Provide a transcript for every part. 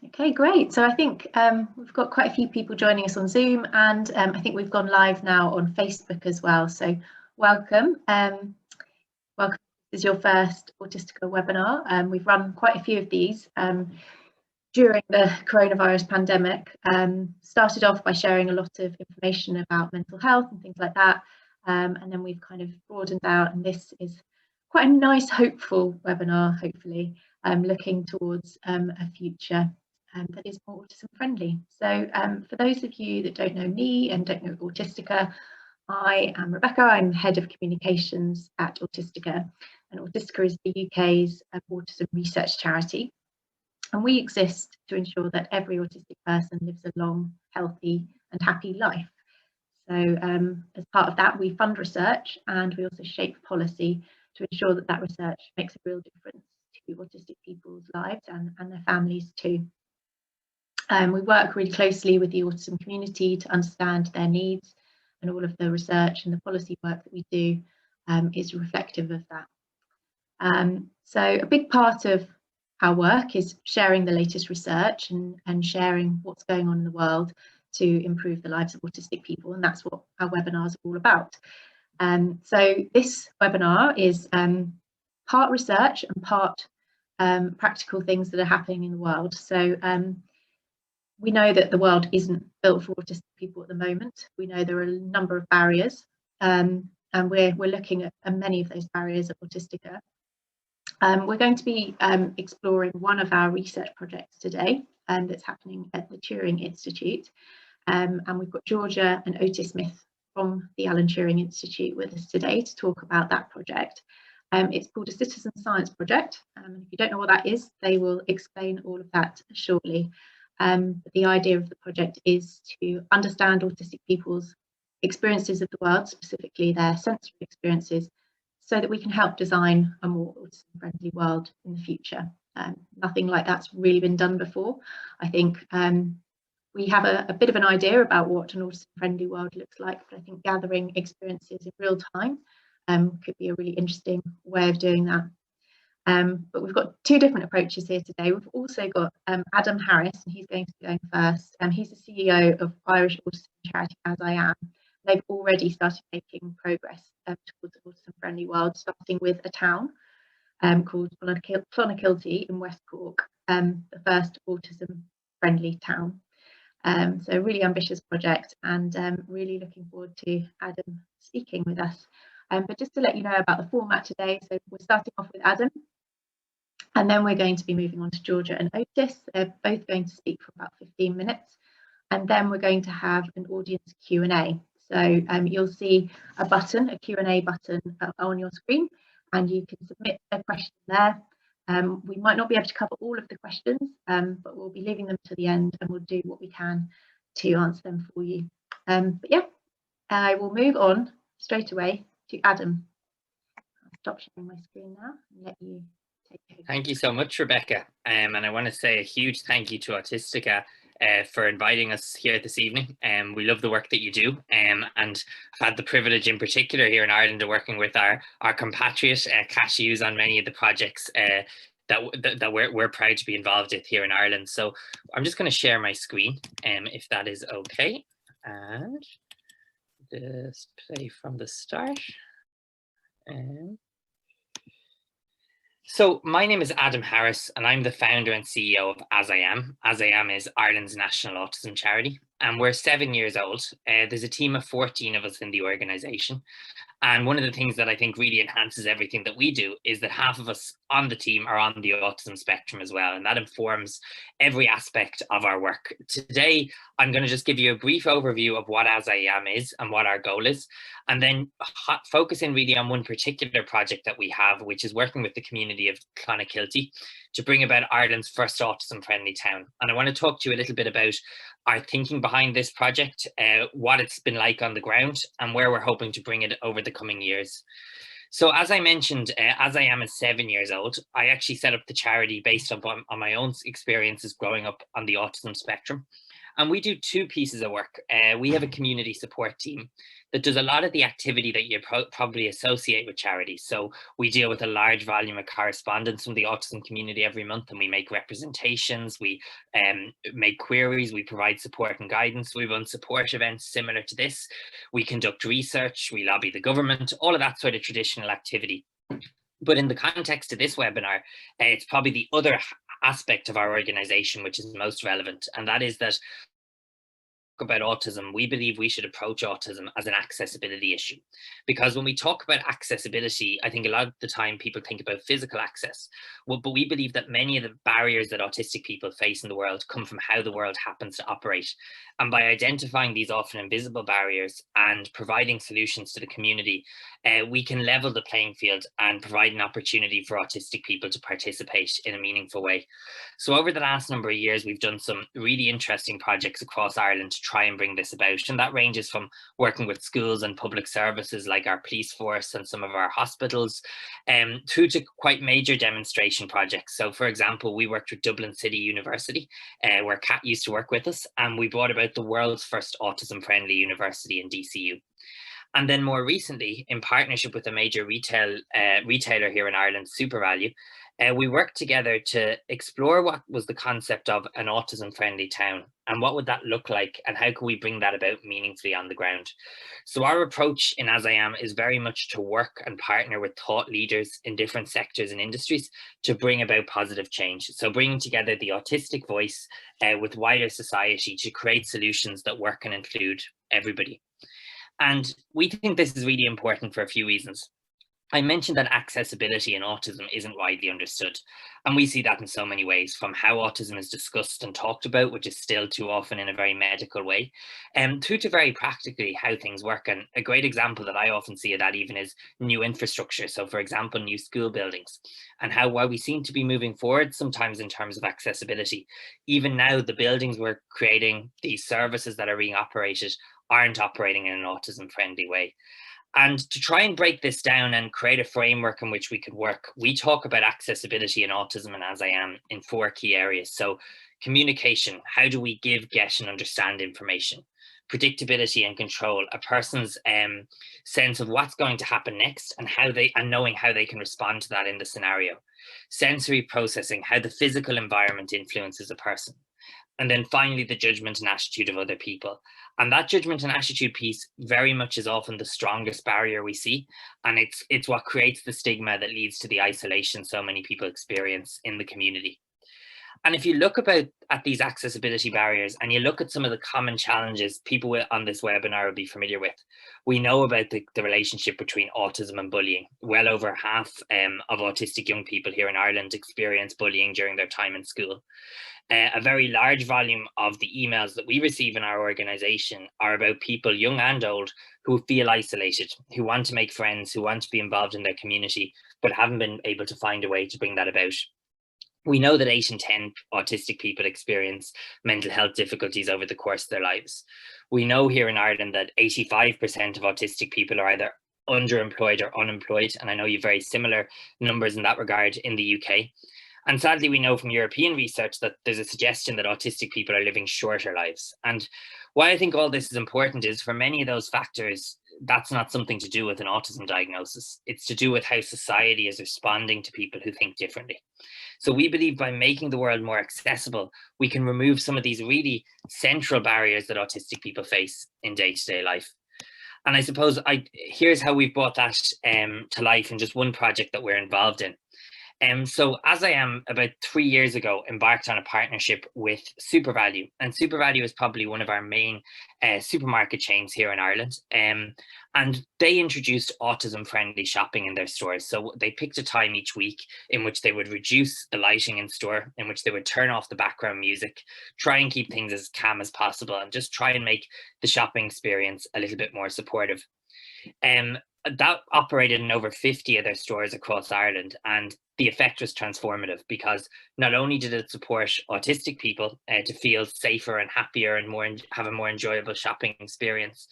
Okay, great. So I think we've got quite a few people joining us on Zoom, and I think we've gone live now on Facebook as well. So welcome. Welcome. This is your first Autistica webinar. We've run quite a few of these during the coronavirus pandemic. Started off by sharing a lot of information about mental health and things like that. And then we've kind of broadened out, and this is quite a nice, hopeful webinar, hopefully, looking towards a future that is more autism friendly. So for those of you that don't know me and don't know Autistica, I am Rebecca. I'm head of communications at Autistica, and Autistica is the UK's autism research charity. And we exist to ensure that every autistic person lives a long, healthy and happy life. So as part of that, we fund research, and we also shape policy to ensure that that research makes a real difference to autistic people's lives and their families too. We work really closely with the autism community to understand their needs, and all of the research and the policy work that we do is reflective of that. So a big part of our work is sharing the latest research and sharing what's going on in the world to improve the lives of autistic people, and that's what our webinars are all about. So this webinar is part research and part practical things that are happening in the world. So we know that the world isn't built for autistic people at the moment. We know there are a number of barriers, and we're looking at many of those barriers at Autistica. We're going to be exploring one of our research projects today that's happening at the Turing Institute. And we've got Georgia and Otis Smith from the Alan Turing Institute with us today to talk about that project. It's called a citizen science project. If you don't know what that is, they will explain all of that shortly. But the idea of the project is to understand autistic people's experiences of the world, specifically their sensory experiences, so that we can help design a more autism-friendly world in the future. Nothing like that's really been done before. I think we have a bit of an idea about what an autism-friendly world looks like, but I think gathering experiences in real time could be a really interesting way of doing that. But we've got two different approaches here today. We've also got Adam Harris, and he's going to be going first. He's the CEO of Irish autism charity As I Am. They've already started making progress towards an autism-friendly world, starting with a town called Clonakilty in West Cork, the first autism-friendly town. So a really ambitious project, and really looking forward to Adam speaking with us. But just to let you know about the format today, so we're starting off with Adam, and then we're going to be moving on to Georgia and Otis. They're both going to speak for about 15 minutes, and then we're going to have an audience Q&A. So you'll see a button, a Q&A button on your screen, and you can submit a question there. We might not be able to cover all of the questions, but we'll be leaving them to the end, and we'll do what we can to answer them for you. But yeah, I will move on straight away to Adam. I'll stop sharing my screen now and let you take it. Thank you so much, Rebecca. And I want to say a huge thank you to Autistica for inviting us here this evening. We love the work that you do, and I've had the privilege in particular here in Ireland of working with our compatriot cashews on many of the projects that we're proud to be involved with here in Ireland. So I'm just going to share my screen, if that is okay, and just play from the start. So my name is Adam Harris, and I'm the founder and CEO of As I Am. As I Am is Ireland's national autism charity, and we're 7 years old. There's a team of 14 of us in the organisation. And one of the things that I think really enhances everything that we do is that half of us on the team are on the autism spectrum as well. And that informs every aspect of our work. Today, I'm going to just give you a brief overview of what As I Am is and what our goal is, and then focusing really on one particular project that we have, which is working with the community of Clonakilty to bring about Ireland's first autism-friendly town. And I want to talk to you a little bit about our thinking behind this project, what it's been like on the ground, and where we're hoping to bring it over the coming years. So as I mentioned, As I Am is 7 years old. I actually set up the charity based on my own experiences growing up on the autism spectrum. And we do two pieces of work. We have a community support team that does a lot of the activity that you probably associate with charities. So we deal with a large volume of correspondence from the autism community every month, and we make representations, we make queries, we provide support and guidance, we run support events similar to this, we conduct research, we lobby the government, all of that sort of traditional activity. But in the context of this webinar, it's probably the other aspect of our organization which is most relevant, and that is that about autism, we believe we should approach autism as an accessibility issue. Because when we talk about accessibility, I think a lot of the time people think about physical access. Well, but we believe that many of the barriers that autistic people face in the world come from how the world happens to operate. And by identifying these often invisible barriers and providing solutions to the community, we can level the playing field and provide an opportunity for autistic people to participate in a meaningful way. So over the last number of years, we've done some really interesting projects across Ireland to try and bring this about. And that ranges from working with schools and public services like our police force and some of our hospitals, through to quite major demonstration projects. So for example, we worked with Dublin City University, where Kat used to work with us, and we brought about the world's first autism-friendly university in DCU. And then more recently, in partnership with a major retailer here in Ireland, SuperValu, we worked together to explore what was the concept of an autism-friendly town and what would that look like and how can we bring that about meaningfully on the ground. So our approach in As I Am is very much to work and partner with thought leaders in different sectors and industries to bring about positive change. So bringing together the autistic voice with wider society to create solutions that work and include everybody. And we think this is really important for a few reasons. I mentioned that accessibility in autism isn't widely understood, and we see that in so many ways, from how autism is discussed and talked about, which is still too often in a very medical way, through to very practically how things work. And a great example that I often see of that even is new infrastructure. So for example, new school buildings, and how while we seem to be moving forward sometimes in terms of accessibility, even now the buildings we're creating, these services that are being operated, aren't operating in an autism-friendly way. And to try and break this down and create a framework in which we could work, we talk about accessibility in autism and As I Am in 4 key areas. So communication, how do we give, get and understand information? Predictability and control, a person's sense of what's going to happen next and knowing how they can respond to that in the scenario. Sensory processing, how the physical environment influences a person. And then finally, the judgment and attitude of other people. And that judgment and attitude piece very much is often the strongest barrier we see. And it's what creates the stigma that leads to the isolation so many people experience in the community. And if you look at these accessibility barriers and you look at some of the common challenges people on this webinar will be familiar with, we know about the relationship between autism and bullying. Well over half of autistic young people here in Ireland experience bullying during their time in school. A very large volume of the emails that we receive in our organization are about people, young and old, who feel isolated, who want to make friends, who want to be involved in their community, but haven't been able to find a way to bring that about. We know that 8 in 10 autistic people experience mental health difficulties over the course of their lives. We know here in Ireland that 85% of autistic people are either underemployed or unemployed, and I know you have very similar numbers in that regard in the UK. And sadly, we know from European research that there's a suggestion that autistic people are living shorter lives. And why I think all this is important is for many of those factors, that's not something to do with an autism diagnosis. It's to do with how society is responding to people who think differently. So we believe by making the world more accessible, we can remove some of these really central barriers that autistic people face in day-to-day life. And I suppose here's how we've brought that to life in just one project that we're involved in. So As I Am, about 3 years ago, embarked on a partnership with SuperValu, and SuperValu is probably one of our main supermarket chains here in Ireland. And they introduced autism-friendly shopping in their stores. So they picked a time each week in which they would reduce the lighting in store, in which they would turn off the background music, try and keep things as calm as possible, and just try and make the shopping experience a little bit more supportive. That operated in over 50 of their stores across Ireland, and the effect was transformative because not only did it support autistic people to feel safer and happier and have a more enjoyable shopping experience,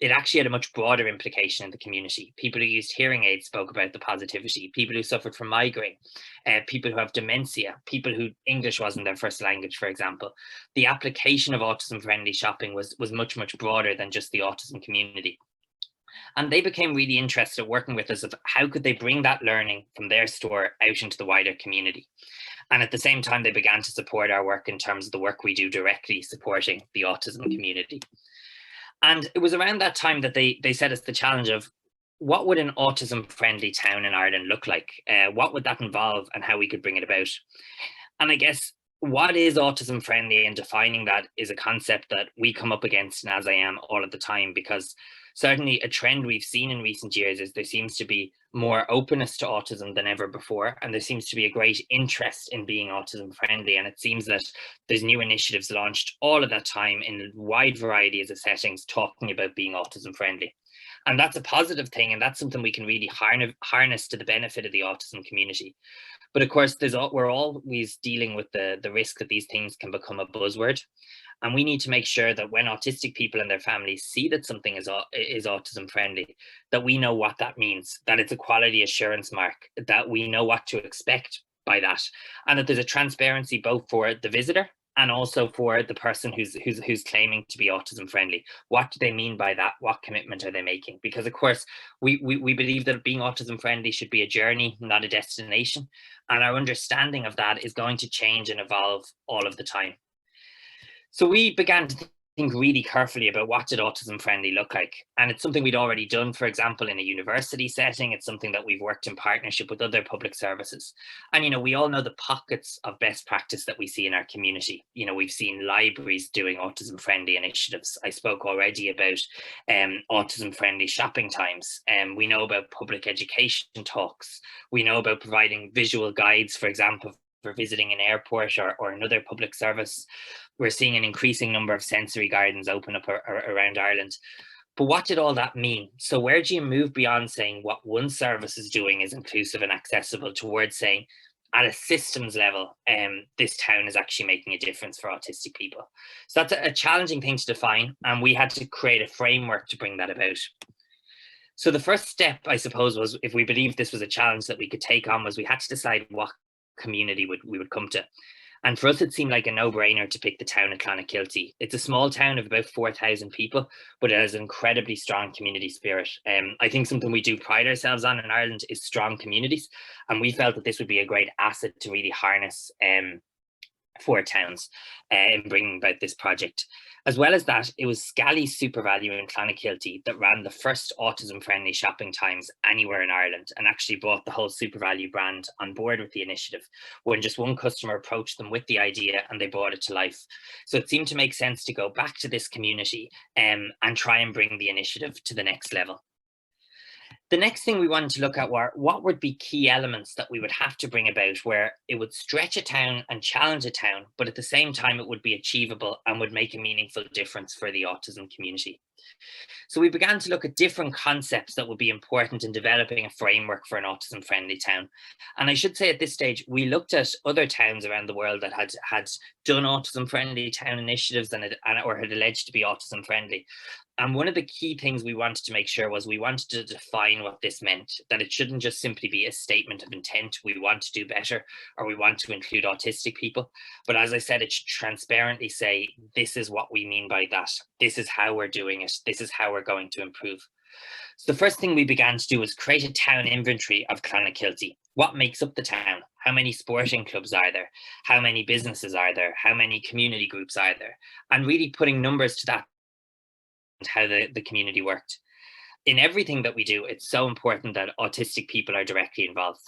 it actually had a much broader implication in the community. People who used hearing aids spoke about the positivity, people who suffered from migraine, people who have dementia, people who English wasn't their first language, for example. The application of autism-friendly shopping was much, much broader than just the autism community. And they became really interested working with us of how could they bring that learning from their store out into the wider community. And at the same time, they began to support our work in terms of the work we do directly supporting the autism community. And it was around that time that they set us the challenge of what would an autism-friendly town in Ireland look like? What would that involve and how we could bring it about? And I guess what is autism friendly and defining that is a concept that we come up against in As I Am all of the time, because certainly a trend we've seen in recent years is there seems to be more openness to autism than ever before, and there seems to be a great interest in being autism friendly, and it seems that there's new initiatives launched all of that time in a wide variety of settings talking about being autism friendly. And that's a positive thing, and that's something we can really harness to the benefit of the autism community. But of course, we're always dealing with the risk that these things can become a buzzword. And we need to make sure that when autistic people and their families see that something is autism friendly, that we know what that means, that it's a quality assurance mark, that we know what to expect by that, and that there's a transparency both for the visitor and also for the person who's claiming to be autism friendly. What do they mean by that? What commitment are they making? Because of course, we believe that being autism friendly should be a journey, not a destination. And our understanding of that is going to change and evolve all of the time. So we began to think really carefully about what did autism friendly look like. And it's something we'd already done, for example, in a university setting. It's something that we've worked in partnership with other public services. And, you know, we all know the pockets of best practice that we see in our community. You know, we've seen libraries doing autism friendly initiatives. I spoke already about autism friendly shopping times. We know about public education talks. We know about providing visual guides, for example, for visiting an airport or another public service. We're seeing an increasing number of sensory gardens open up around Ireland. But what did all that mean? So where do you move beyond saying what one service is doing is inclusive and accessible towards saying at a systems level, this town is actually making a difference for autistic people? So that's a challenging thing to define, and we had to create a framework to bring that about. So the first step, I suppose, was if we believed this was a challenge that we could take on, was we had to decide what community we would come to. And for us, it seemed like a no-brainer to pick the town of Clonakilty. It's a small town of about 4,000 people, but it has an incredibly strong community spirit. I think something we do pride ourselves on in Ireland is strong communities. And we felt that this would be a great asset to really harness for towns in bringing about this project. As well as that, it was Scally's SuperValu in Clonakilty that ran the first autism-friendly shopping times anywhere in Ireland, and actually brought the whole SuperValu brand on board with the initiative when just one customer approached them with the idea and they brought it to life. So it seemed to make sense to go back to this community and try and bring the initiative to the next level. The next thing we wanted to look at were what would be key elements that we would have to bring about where it would stretch a town and challenge a town, but at the same time it would be achievable and would make a meaningful difference for the autism community. So we began to look at different concepts that would be important in developing a framework for an autism-friendly town. And I should say at this stage, we looked at other towns around the world that had done autism-friendly town initiatives or had alleged to be autism-friendly. And one of the key things we wanted to make sure was we wanted to define what this meant, that it shouldn't just simply be a statement of intent, we want to do better, or we want to include autistic people. But as I said, it should transparently say, this is what we mean by that. This is how we're doing it. This is how we're going to improve. So the first thing we began to do was create a town inventory of Clonakilty. What makes up the town? How many sporting clubs are there? How many businesses are there? How many community groups are there? And really putting numbers to that and how the community worked. In everything that we do, it's so important that autistic people are directly involved.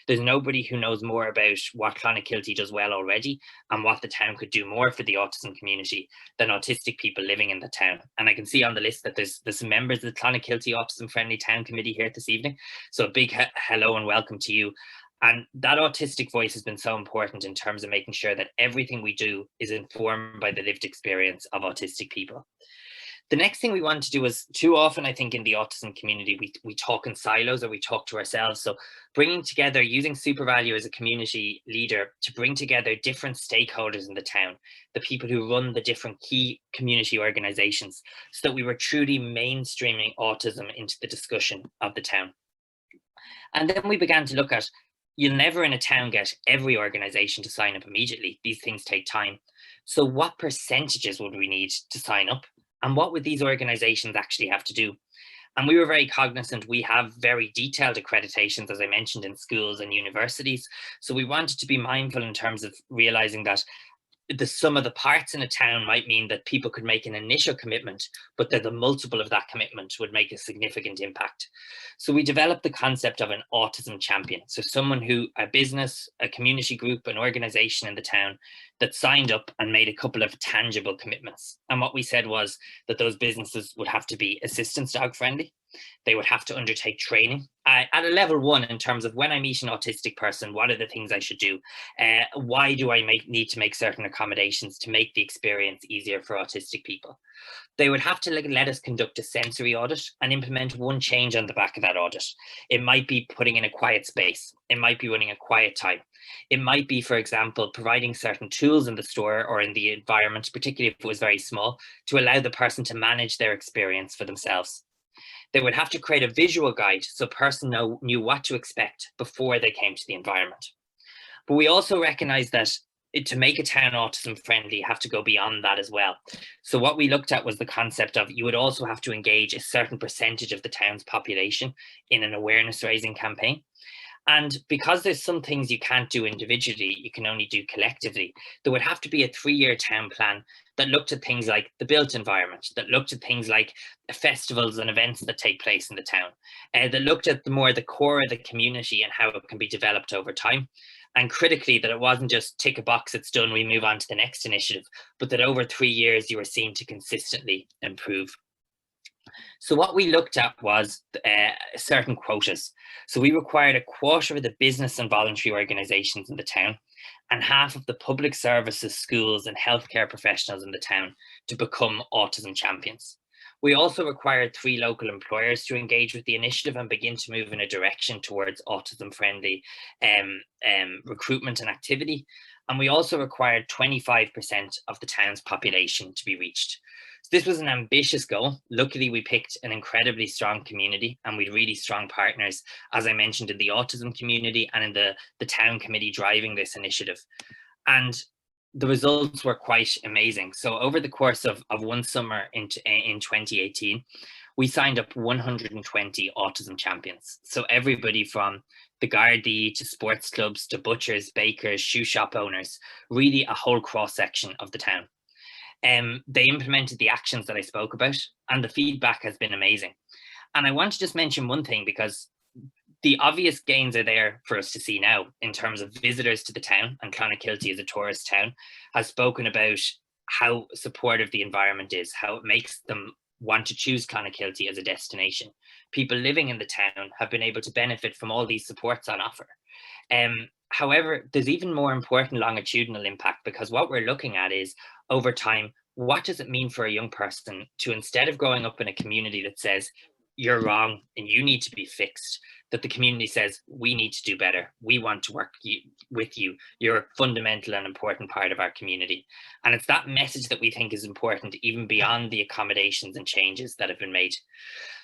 There's nobody who knows more about what Clonakilty does well already and what the town could do more for the autism community than autistic people living in the town. And I can see on the list that there's some members of the Clonakilty Autism Friendly Town Committee here this evening. So a big hello and welcome to you. And that autistic voice has been so important in terms of making sure that everything we do is informed by the lived experience of autistic people. The next thing we wanted to do was, too often I think in the autism community, we talk in silos, or we talk to ourselves. So bringing together, using SuperValue as a community leader to bring together different stakeholders in the town, the people who run the different key community organizations, so that we were truly mainstreaming autism into the discussion of the town. And then we began to look at, you'll never in a town get every organization to sign up immediately. These things take time. So what percentages would we need to sign up? And what would these organizations actually have to do? And we were very cognizant, we have very detailed accreditations, as I mentioned, in schools and universities. So we wanted to be mindful in terms of realizing that the sum of the parts in a town might mean that people could make an initial commitment, but that the multiple of that commitment would make a significant impact. So we developed the concept of an autism champion. So someone who, a business, a community group, an organization in the town that signed up and made a couple of tangible commitments. And what we said was that those businesses would have to be assistance dog friendly. They would have to undertake training at a level 1 in terms of, when I meet an autistic person, what are the things I should do? Why do I need to make certain accommodations to make the experience easier for autistic people? They would have to let us conduct a sensory audit and implement one change on the back of that audit. It might be putting in a quiet space. It might be running a quiet time. It might be, for example, providing certain tools in the store or in the environment, particularly if it was very small, to allow the person to manage their experience for themselves. They would have to create a visual guide so a person knew what to expect before they came to the environment. But we also recognize that to make a town autism friendly, you have to go beyond that as well. So what we looked at was the concept of, you would also have to engage a certain percentage of the town's population in an awareness raising campaign. And because there's some things you can't do individually, you can only do collectively, there would have to be a 3-year town plan that looked at things like the built environment, that looked at things like festivals and events that take place in the town, that looked at the core of the community and how it can be developed over time. And critically, that it wasn't just tick a box, it's done, we move on to the next initiative, but that over 3 years you were seen to consistently improve. So what we looked at was certain quotas. So we required 1/4 of the business and voluntary organizations in the town, and half of the public services, schools and healthcare professionals in the town to become autism champions. We also required 3 local employers to engage with the initiative and begin to move in a direction towards autism-friendly recruitment and activity. And we also required 25% of the town's population to be reached. So this was an ambitious goal. Luckily, we picked an incredibly strong community, and we had really strong partners, as I mentioned, in the autism community and in the town committee driving this initiative. And the results were quite amazing. So over the course of one summer in 2018, we signed up 120 autism champions. So everybody from the Gardaí to sports clubs to butchers, bakers, shoe shop owners, really a whole cross section of the town. They implemented the actions that I spoke about, and the feedback has been amazing. And I want to just mention one thing, because the obvious gains are there for us to see now in terms of visitors to the town, and Clonakilty as a tourist town has spoken about how supportive the environment is, how it makes them want to choose Clonakilty as a destination. People living in the town have been able to benefit from all these supports on offer. However, there's even more important longitudinal impact, because what we're looking at is, over time, what does it mean for a young person to, instead of growing up in a community that says, you're wrong and you need to be fixed, that the community says, we need to do better. We want to work with you. You're a fundamental and important part of our community. And it's that message that we think is important, even beyond the accommodations and changes that have been made.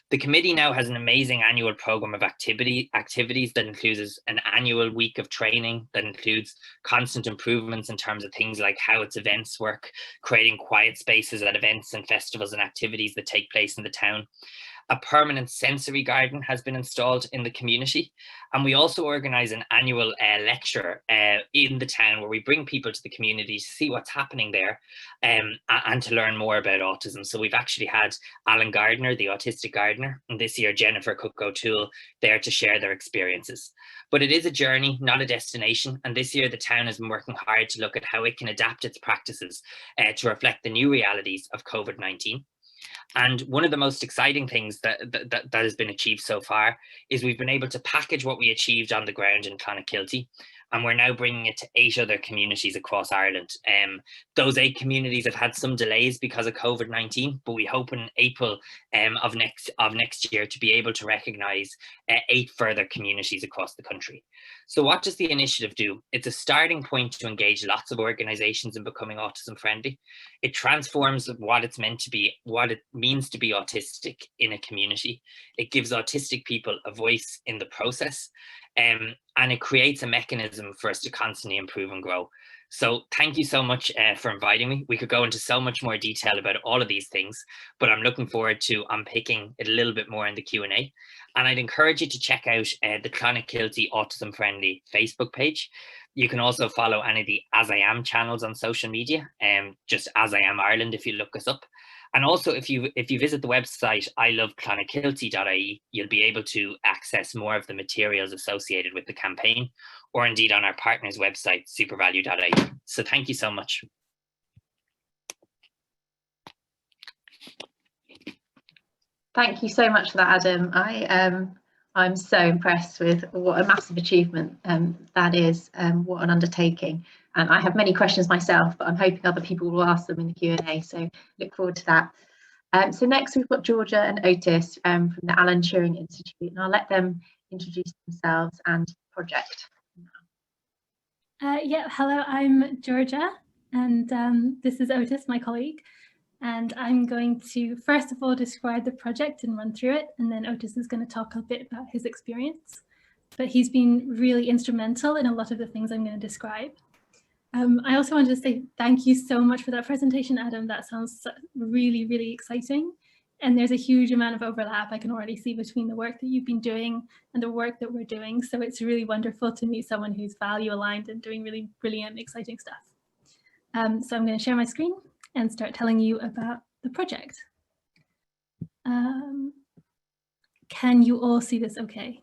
The committee now has an amazing annual program of activities that includes an annual week of training, that includes constant improvements in terms of things like how its events work, creating quiet spaces at events and festivals and activities that take place in the town. A permanent sensory garden has been installed in the community. And we also organise an annual lecture in the town, where we bring people to the community to see what's happening there and to learn more about autism. So we've actually had Alan Gardner, the autistic gardener, and this year Jennifer Cook O'Toole there to share their experiences. But it is a journey, not a destination. And this year the town has been working hard to look at how it can adapt its practices to reflect the new realities of COVID-19. And one of the most exciting things that has been achieved so far is we've been able to package what we achieved on the ground in Clonakilty and we're now bringing it to 8 other communities across Ireland. Those 8 communities have had some delays because of COVID-19, but we hope in April of next year to be able to recognise 8 further communities across the country. So what does the initiative do? It's a starting point to engage lots of organisations in becoming autism friendly. It transforms what it's meant to be, what it means to be autistic in a community. It gives autistic people a voice in the process, and it creates a mechanism for us to constantly improve and grow. So thank you so much for inviting me. We could go into so much more detail about all of these things, but I'm looking forward to unpicking it a little bit more in the Q&A. And I'd encourage you to check out the Clonakilty Autism Friendly Facebook page. You can also follow any of the As I Am channels on social media, just As I Am Ireland if you look us up. And also, if you visit the website iloveclonakilty.ie, you'll be able to access more of the materials associated with the campaign, or indeed on our partner's website, supervalue.ie. So thank you so much. Thank you so much for that, Adam. I'm so impressed with what a massive achievement that is, what an undertaking. And I have many questions myself, but I'm hoping other people will ask them in the Q&A, so look forward to that. So next we've got Georgia and Otis from the Alan Turing Institute, and I'll let them introduce themselves and the project. Yeah, hello, I'm Georgia, and this is Otis, my colleague. And I'm going to first of all describe the project and run through it, and then Otis is going to talk a bit about his experience. But he's been really instrumental in a lot of the things I'm going to describe. I also wanted to say thank you so much for that presentation, Adam. That sounds really, really exciting. And there's a huge amount of overlap I can already see between the work that you've been doing and the work that we're doing. So it's really wonderful to meet someone who's value aligned and doing really brilliant, exciting stuff. So I'm going to share my screen and start telling you about the project. Can you all see this okay?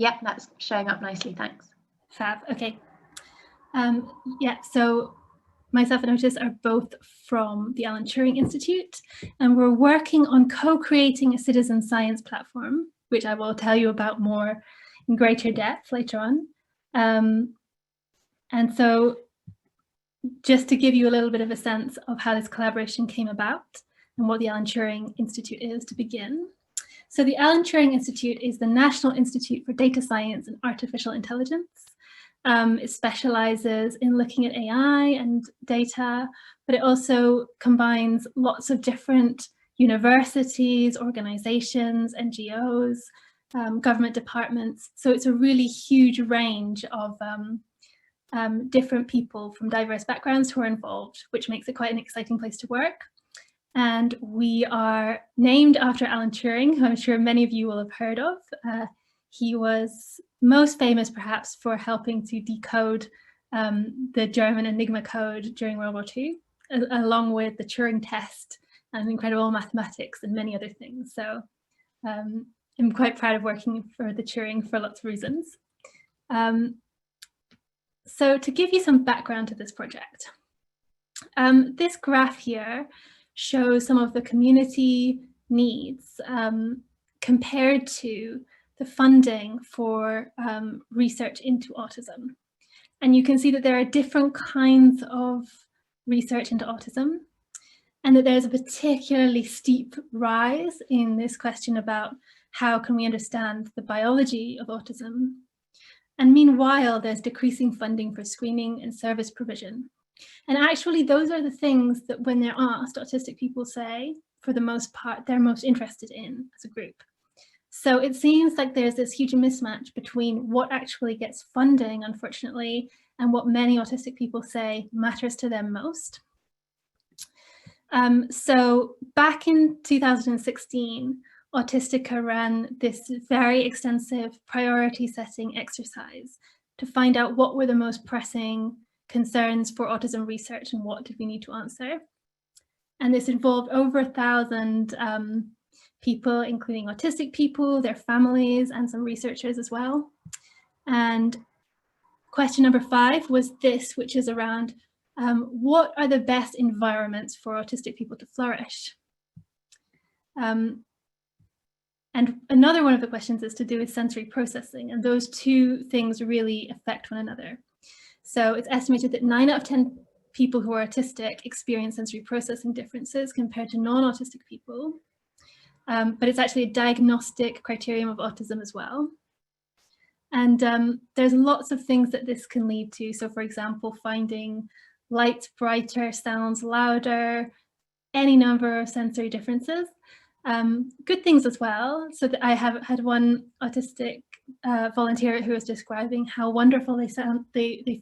Yeah, that's showing up nicely, thanks. Fab, okay. Yeah, so myself and Otis are both from the Alan Turing Institute, and we're working on co-creating a citizen science platform, which I will tell you about more in greater depth later on. And so just to give you a little bit of a sense of how this collaboration came about and what the Alan Turing Institute is to begin. So the Alan Turing Institute is the National Institute for Data Science and Artificial Intelligence. It specializes in looking at AI and data, but it also combines lots of different universities, organizations, NGOs, government departments. So it's a really huge range of different people from diverse backgrounds who are involved, which makes it quite an exciting place to work. And we are named after Alan Turing, who I'm sure many of you will have heard of. He was most famous perhaps for helping to decode the German Enigma code during World War II, along with the Turing test and incredible mathematics and many other things. So I'm quite proud of working for the Turing for lots of reasons. So to give you some background to this project, this graph here shows some of the community needs compared to the funding for research into autism. And you can see that there are different kinds of research into autism, and that there's a particularly steep rise in this question about how can we understand the biology of autism. And meanwhile, there's decreasing funding for screening and service provision. And actually, those are the things that when they're asked, autistic people say, for the most part, they're most interested in as a group. So it seems like there's this huge mismatch between what actually gets funding, unfortunately, and what many autistic people say matters to them most. So back in 2016, Autistica ran this very extensive priority setting exercise to find out what were the most pressing concerns for autism research and what did we need to answer. And this involved over 1,000 people, including autistic people, their families, and some researchers as well. And question number 5 was this, which is around what are the best environments for autistic people to flourish? And another one of the questions is to do with sensory processing, and those two things really affect one another. So it's estimated that 9 out of 10 people who are autistic experience sensory processing differences compared to non-autistic people. But it's actually a diagnostic criterion of autism as well. And there's lots of things that this can lead to. So for example, finding lights brighter, sounds louder, any number of sensory differences. Good things as well. So that I have had one autistic volunteer who was describing how wonderful they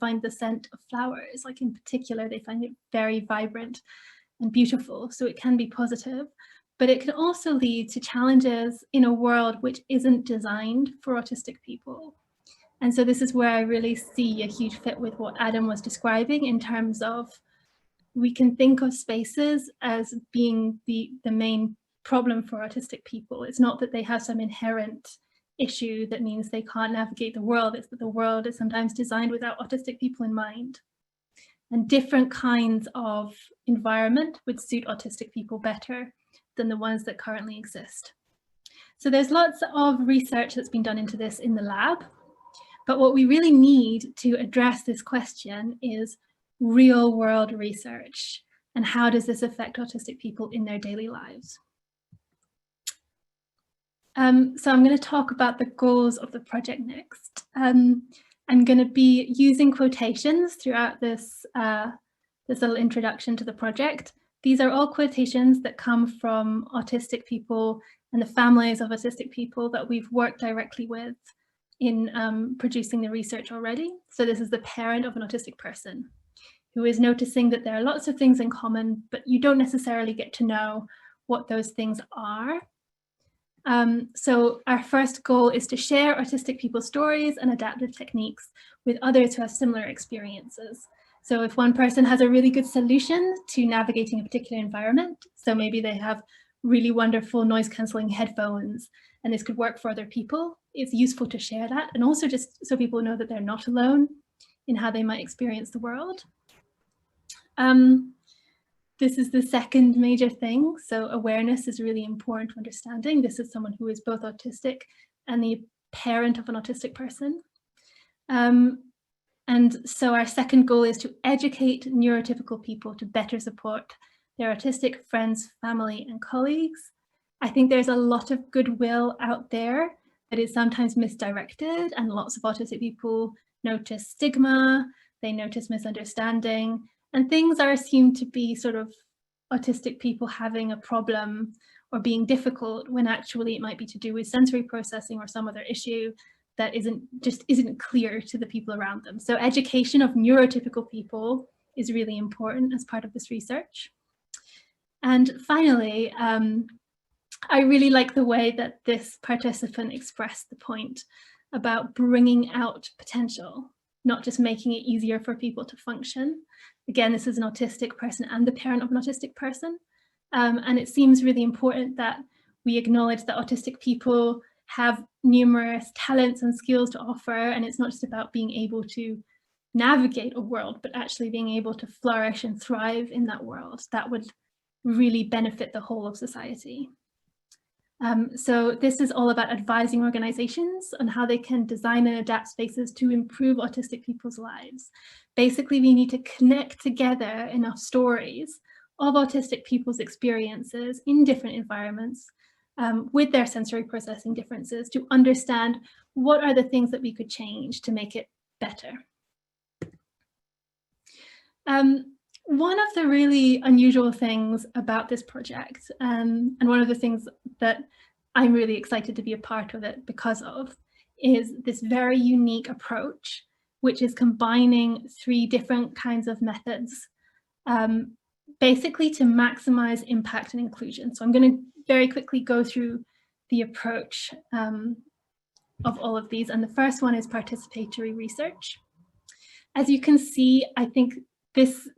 find the scent of flowers. Like in particular, they find it very vibrant and beautiful. So it can be positive, but it can also lead to challenges in a world which isn't designed for autistic people. And so this is where I really see a huge fit with what Adam was describing in terms of we can think of spaces as being the main problem for autistic people. It's not that they have some inherent issue that means they can't navigate the world. It's that the world is sometimes designed without autistic people in mind. And different kinds of environment would suit autistic people better than the ones that currently exist. So there's lots of research that's been done into this in the lab. But what we really need to address this question is real world research. And how does this affect autistic people in their daily lives? So I'm going to talk about the goals of the project next. I'm going to be using quotations throughout this, this little introduction to the project. These are all quotations that come from autistic people and the families of autistic people that we've worked directly with in producing the research already. So this is the parent of an autistic person who is noticing that there are lots of things in common, but you don't necessarily get to know what those things are. So our first goal is to share autistic people's stories and adaptive techniques with others who have similar experiences. So if one person has a really good solution to navigating a particular environment, so maybe they have really wonderful noise cancelling headphones and this could work for other people, it's useful to share that, and also just so people know that they're not alone in how they might experience the world. This is the second major thing. So awareness is really important to understanding. This is someone who is both autistic and the parent of an autistic person. And so our second goal is to educate neurotypical people to better support their autistic friends, family, and colleagues. I think there's a lot of goodwill out there that is sometimes misdirected, and lots of autistic people notice stigma, they notice misunderstanding, and things are assumed to be sort of autistic people having a problem or being difficult when actually it might be to do with sensory processing or some other issue that isn't clear to the people around them. So education of neurotypical people is really important as part of this research. And finally, I really like the way that this participant expressed the point about bringing out potential, not just making it easier for people to function. Again, this is an autistic person and the parent of an autistic person. And it seems really important that we acknowledge that autistic people have numerous talents and skills to offer, and it's not just about being able to navigate a world, but actually being able to flourish and thrive in that world. That would really benefit the whole of society. So this is all about advising organizations on how they can design and adapt spaces to improve autistic people's lives. Basically, we need to connect together enough stories of autistic people's experiences in different environments with their sensory processing differences to understand what are the things that we could change to make it better. One of the really unusual things about this project, and one of the things that I'm really excited to be a part of it because of, is this very unique approach, which is combining 3 different kinds of methods, basically to maximize impact and inclusion. So I'm going to very quickly go through the approach of all of these. And the first one is participatory research. As you can see, I think this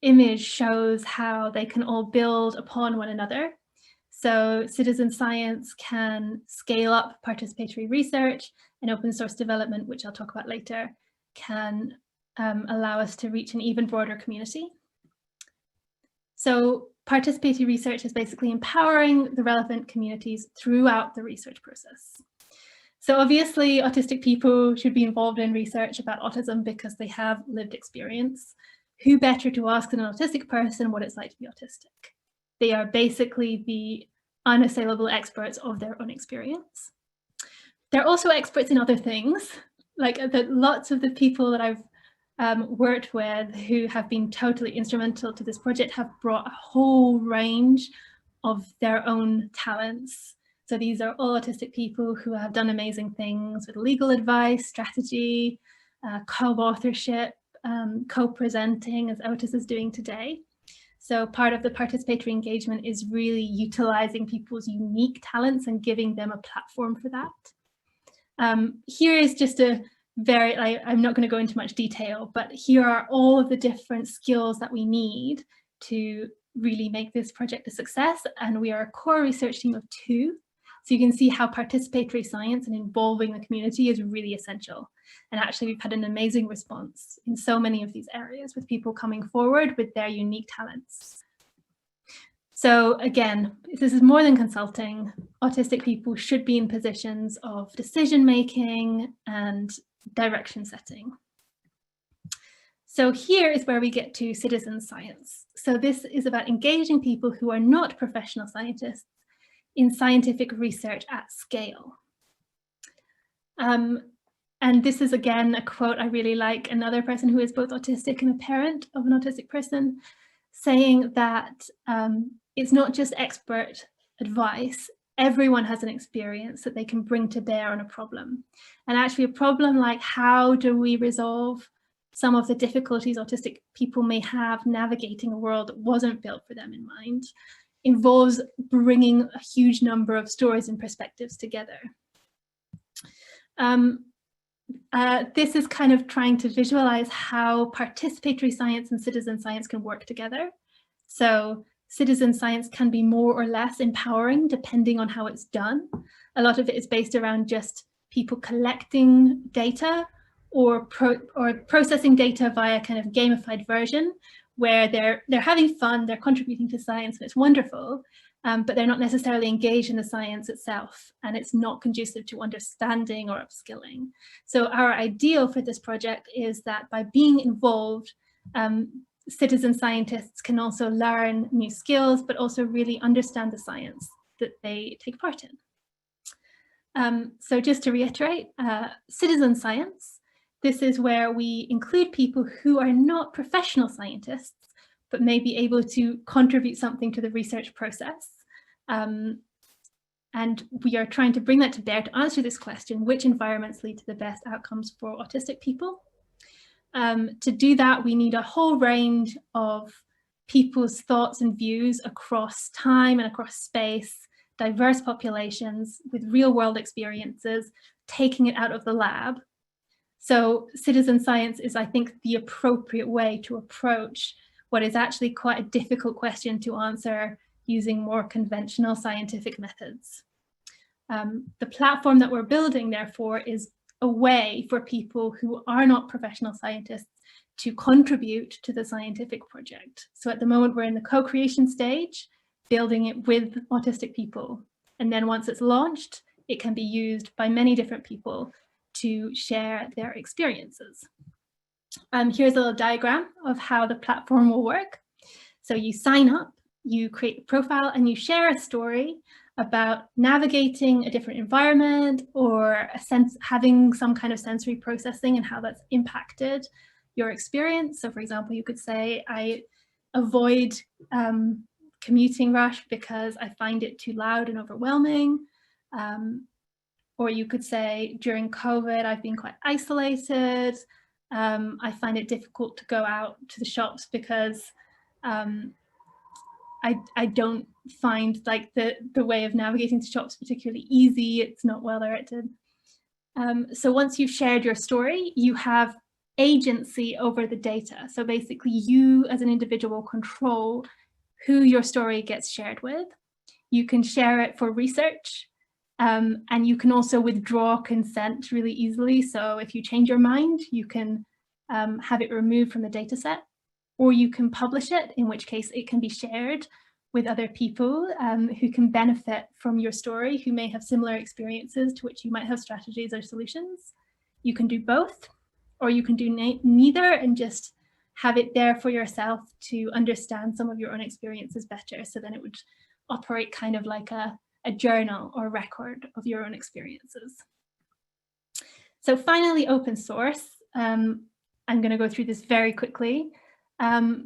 image shows how they can all build upon one another. So citizen science can scale up participatory research, and open source development, which I'll talk about later, can allow us to reach an even broader community. So participatory research is basically empowering the relevant communities throughout the research process. So obviously autistic people should be involved in research about autism because they have lived experience. Who better to ask than an autistic person what it's like to be autistic? They are basically the unassailable experts of their own experience. They're also experts in other things, like lots of the people that I've worked with who have been totally instrumental to this project have brought a whole range of their own talents. So these are all autistic people who have done amazing things with legal advice, strategy, co-authorship, co-presenting, as Otis is doing today. So part of the participatory engagement is really utilizing people's unique talents and giving them a platform for that. Here is just a very, I'm not going to go into much detail, but here are all of the different skills that we need to really make this project a success. And we are a core research team of 2. So you can see how participatory science and involving the community is really essential. And actually, we've had an amazing response in so many of these areas with people coming forward with their unique talents. So again, this is more than consulting. Autistic people should be in positions of decision making and direction setting. So here is where we get to citizen science. So this is about engaging people who are not professional scientists in scientific research at scale. And this is again a quote I really like, another person who is both autistic and a parent of an autistic person, saying that it's not just expert advice. Everyone has an experience that they can bring to bear on a problem. And actually a problem like how do we resolve some of the difficulties autistic people may have navigating a world that wasn't built for them in mind involves bringing a huge number of stories and perspectives together. This is kind of trying to visualize how participatory science and citizen science can work together. So citizen science can be more or less empowering depending on how it's done. A lot of it is based around just people collecting data or processing data via kind of gamified version, where they're having fun, they're contributing to science, and it's wonderful, but they're not necessarily engaged in the science itself, and it's not conducive to understanding or upskilling. So our ideal for this project is that by being involved, citizen scientists can also learn new skills, but also really understand the science that they take part in. So just to reiterate, citizen science, this is where we include people who are not professional scientists, but may be able to contribute something to the research process. And we are trying to bring that to bear to answer this question, which environments lead to the best outcomes for autistic people? To do that, we need a whole range of people's thoughts and views across time and across space, diverse populations with real world experiences, taking it out of the lab. So citizen science is, I think, the appropriate way to approach what is actually quite a difficult question to answer using more conventional scientific methods. The platform that we're building, therefore, is a way for people who are not professional scientists to contribute to the scientific project. So at the moment, we're in the co-creation stage, building it with autistic people. And then once it's launched, it can be used by many different people to share their experiences. Here's a little diagram of how the platform will work. So you sign up, you create a profile, and you share a story about navigating a different environment or having some kind of sensory processing and how that's impacted your experience. So for example, you could say, I avoid commuting rush because I find it too loud and overwhelming. Or you could say, during COVID, I've been quite isolated. I find it difficult to go out to the shops because I don't find like the way of navigating to shops particularly easy. It's not well directed. So once you've shared your story, you have agency over the data. So basically you as an individual control who your story gets shared with. You can share it for research, and you can also withdraw consent really easily. So if you change your mind, you can have it removed from the data set. or you can publish it, in which case it can be shared with other people who can benefit from your story, who may have similar experiences to which you might have strategies or solutions. You can do both, or you can do neither and just have it there for yourself to understand some of your own experiences better. So then it would operate kind of like a journal or record of your own experiences. So finally, open source. I'm going to go through this very quickly.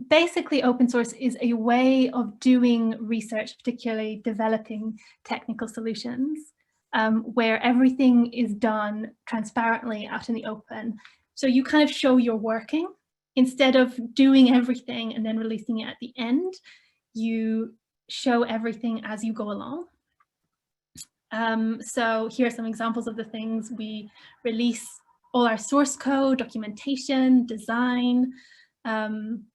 Basically, open source is a way of doing research, particularly developing technical solutions, where everything is done transparently out in the open. So you kind of show you're working. Instead of doing everything and then releasing it at the end, you show everything as you go along. So here are some examples of the things we release: all our source code, documentation, design, and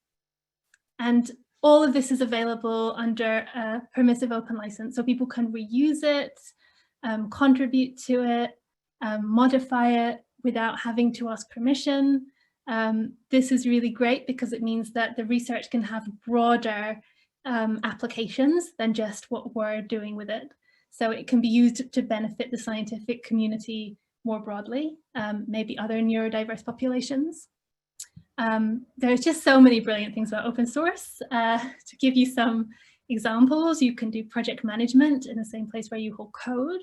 all of this is available under a permissive open license, so people can reuse it, contribute to it, modify it without having to ask permission. This is really great because it means that the research can have broader applications than just what we're doing with it. So it can be used to benefit the scientific community more broadly, maybe other neurodiverse populations. There's just so many brilliant things about open source. To give you some examples, you can do project management in the same place where you hold code.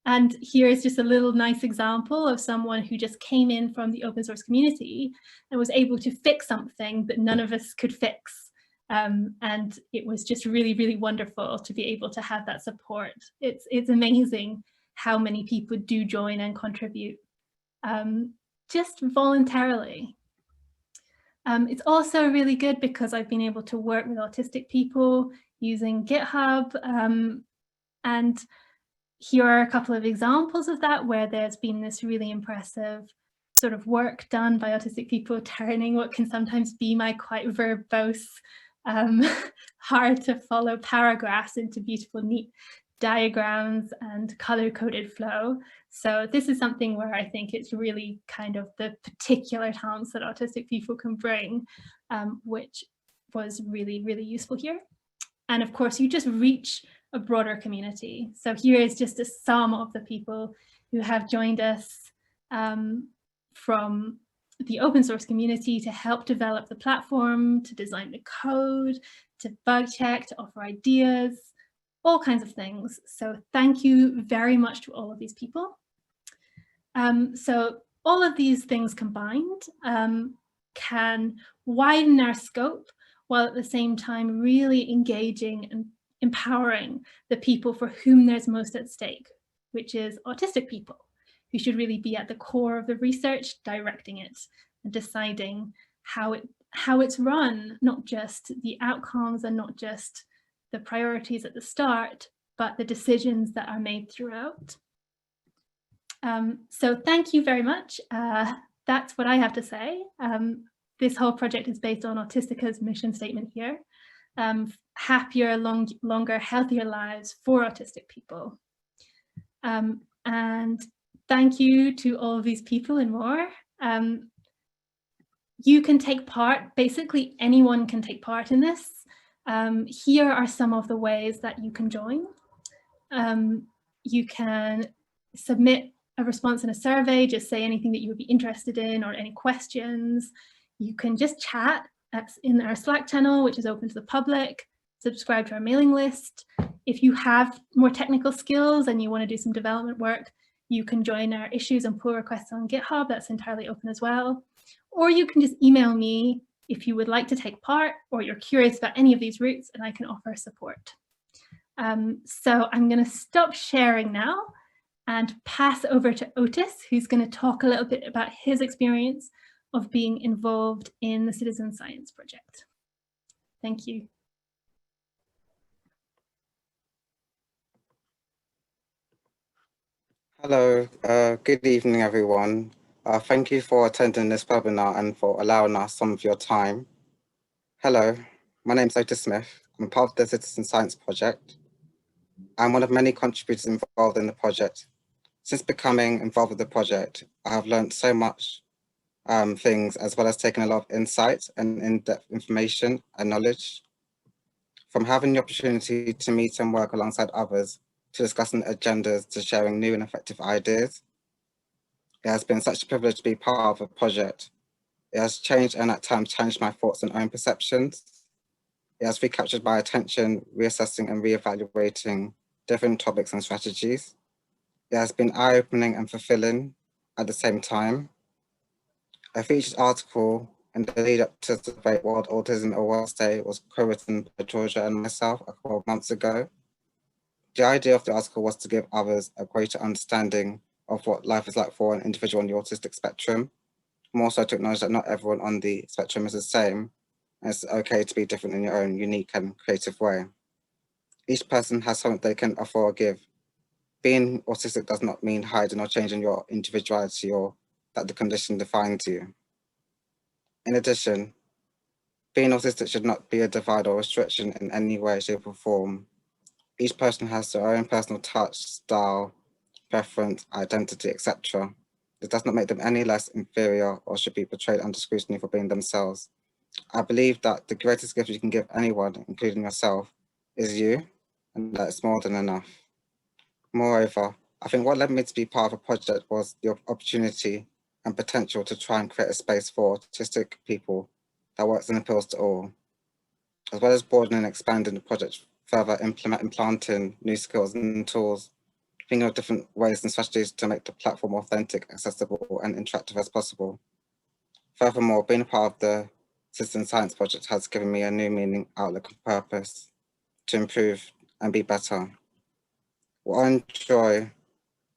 And here is just a little nice example of someone who just came in from the open source community and was able to fix something that none of us could fix. And it was just really, really wonderful to be able to have that support. It's amazing how many people do join and contribute just voluntarily. It's also really good because I've been able to work with autistic people using GitHub, and here are a couple of examples of that where there's been this really impressive sort of work done by autistic people, turning what can sometimes be my quite verbose, hard to follow paragraphs into beautiful, neat diagrams and color-coded flow. So this is something where I think it's really kind of the particular talents that autistic people can bring, which was really, really useful here. And of course, you just reach a broader community. So here is just a sum of the people who have joined us from the open source community to help develop the platform, to design the code, to bug check, to offer ideas, all kinds of things. So thank you very much to all of these people. So all of these things combined can widen our scope while at the same time really engaging and empowering the people for whom there's most at stake, which is autistic people, who should really be at the core of the research, directing it and deciding how it's run, not just the outcomes and not just the priorities at the start, but the decisions that are made throughout. So thank you very much. That's what I have to say. This whole project is based on Austica's mission statement here. Happier, longer, healthier lives for autistic people. And thank you to all of these people and more. You can take part, basically anyone can take part in this. Here are some of the ways that you can join. You can submit a response in a survey, just say anything that you would be interested in or any questions. You can just chat in our Slack channel, which is open to the public. Subscribe to our mailing list. If you have more technical skills and you want to do some development work, you can join our issues and pull requests on GitHub. That's entirely open as well. Or you can just email me if you would like to take part or you're curious about any of these routes, and I can offer support. So I'm going to stop sharing now and pass over to Otis, who's going to talk a little bit about his experience of being involved in the Citizen Science Project. Thank you. Hello, good evening, everyone. Thank you for attending this webinar and for allowing us some of your time. Hello, my name is Otis Smith. I'm part of the Citizen Science Project. I'm one of many contributors involved in the project. Since becoming involved with the project, I have learned so much things, as well as taking a lot of insight and in-depth information and knowledge. From having the opportunity to meet and work alongside others, to discussing agendas, to sharing new and effective ideas, it has been such a privilege to be part of a project. It has changed and at times challenged my thoughts and own perceptions. It has recaptured my attention, reassessing and reevaluating different topics and strategies. It has been eye-opening and fulfilling at the same time. A featured article in the lead up to the World Autism Awareness Day was co-written by Georgia and myself a couple of months ago. The idea of the article was to give others a greater understanding of what life is like for an individual on the autistic spectrum, more so to acknowledge that not everyone on the spectrum is the same, and it's okay to be different in your own unique and creative way. Each person has something they can offer or give. Being autistic does not mean hiding or changing your individuality or that the condition defines you. In addition, being autistic should not be a divide or restriction in any way, shape or form. Each person has their own personal touch, style, preference, identity, etc. This does not make them any less inferior or should be portrayed under scrutiny for being themselves. I believe that the greatest gift you can give anyone, including yourself, is you, and that it's more than enough. Moreover, I think what led me to be part of a project was the opportunity and potential to try and create a space for autistic people that works and appeals to all, as well as broadening and expanding the project further, implanting new skills and tools, thinking of different ways and strategies to make the platform authentic, accessible and interactive as possible. Furthermore, being a part of the Citizen Science Project has given me a new meaning, outlook and purpose to improve and be better. What I enjoy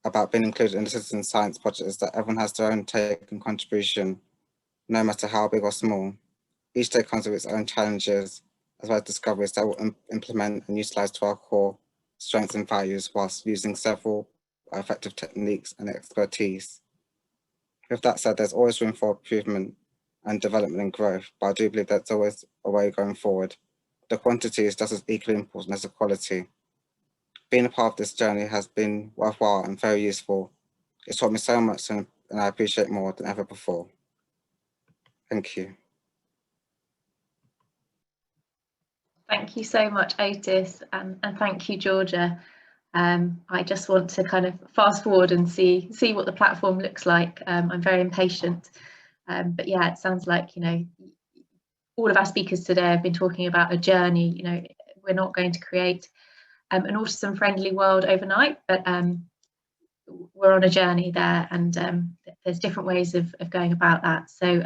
about being included in the Citizen Science Project is that everyone has their own take and contribution, no matter how big or small. Each day comes with its own challenges, as well as discoveries that will implement and utilize to our core strengths and values whilst using several effective techniques and expertise. With that said, there's always room for improvement and development and growth, but I do believe there's always a way going forward. The quantity is just as equally important as the quality. Being a part of this journey has been worthwhile and very useful. It's taught me so much and I appreciate more than ever before. Thank you. Thank you so much, Otis, and thank you, Georgia. I just want to kind of fast forward and see what the platform looks like. I'm very impatient, but yeah, it sounds like, you know, all of our speakers today have been talking about a journey. You know, we're not going to create an autism-friendly world overnight, but we're on a journey there, and there's different ways of going about that. So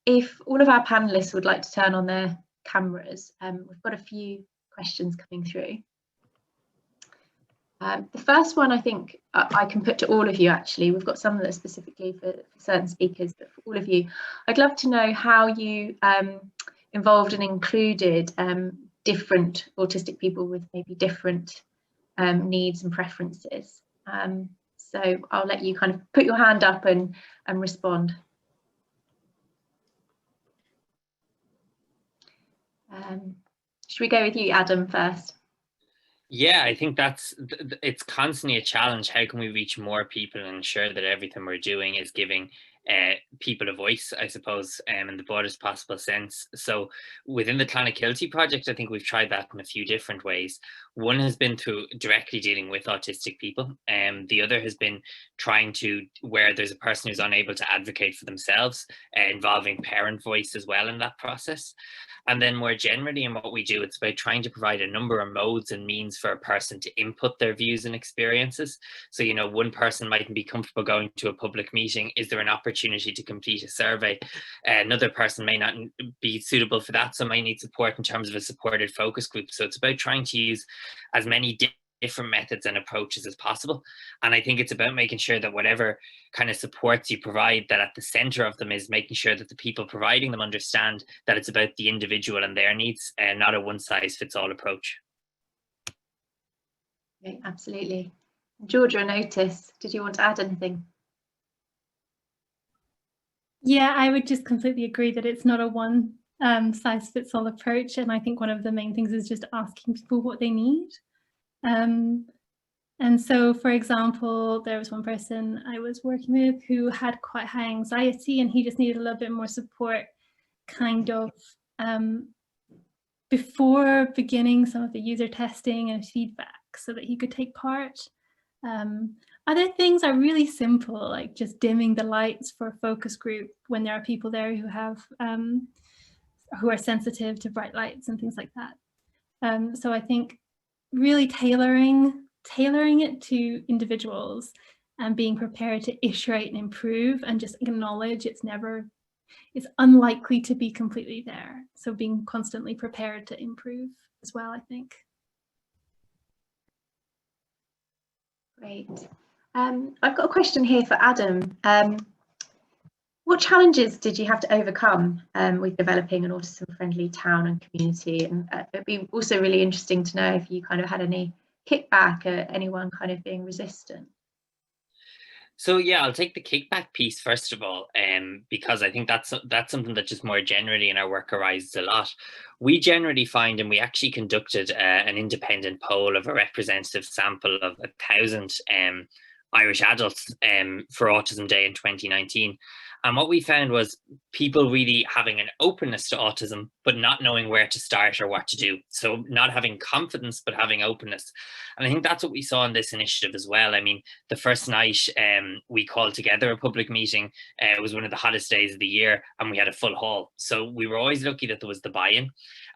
if all of our panelists would like to turn on their cameras, we've got a few questions coming through. The first one I think I can put to all of you actually. We've got some that are specifically for certain speakers, but for all of you, I'd love to know how you involved and included different autistic people with maybe different needs and preferences. So I'll let you kind of put your hand up and respond. Should we go with you, Adam, first? Yeah, I think it's constantly a challenge. How can we reach more people and ensure that everything we're doing is giving people a voice, I suppose, in the broadest possible sense. So within the Clonakilty project, I think we've tried that in a few different ways. One has been through directly dealing with autistic people, and the other has been trying to, where there's a person who's unable to advocate for themselves, involving parent voice as well in that process. And then more generally in what we do, it's about trying to provide a number of modes and means for a person to input their views and experiences. So, you know, one person mightn't be comfortable going to a public meeting. Is there an opportunity to complete a survey? Another person may not be suitable for that, so might need support in terms of a supported focus group. So it's about trying to use as many different methods and approaches as possible. And I think it's about making sure that whatever kind of supports you provide, that at the center of them is making sure that the people providing them understand that it's about the individual and their needs, and not a one-size-fits-all approach. Okay, absolutely. Georgia and Otis, did you want to add anything? Yeah, I would just completely agree that it's not a one-size-fits-all approach. And I think one of the main things is just asking people what they need. And so, for example, there was one person I was working with who had quite high anxiety, and he just needed a little bit more support kind of before beginning some of the user testing and feedback so that he could take part. Other things are really simple, like just dimming the lights for a focus group when there are people there who have who are sensitive to bright lights and things like that. So I think really tailoring it to individuals and being prepared to iterate and improve and just acknowledge it's unlikely to be completely there. So being constantly prepared to improve as well, I think. Great. I've got a question here for Adam. What challenges did you have to overcome with developing an autism-friendly town and community? And it'd be also really interesting to know if you kind of had any kickback or anyone kind of being resistant. So yeah, I'll take the kickback piece first of all, because I think that's something that just more generally in our work arises a lot. We generally find, and we actually conducted an independent poll of a representative sample of 1,000 Irish adults for Autism Day in 2019. And what we found was people really having an openness to autism, but not knowing where to start or what to do. So not having confidence, but having openness. And I think that's what we saw in this initiative as well. I mean, the first night we called together a public meeting. It was one of the hottest days of the year, and we had a full hall. So we were always lucky that there was the buy-in.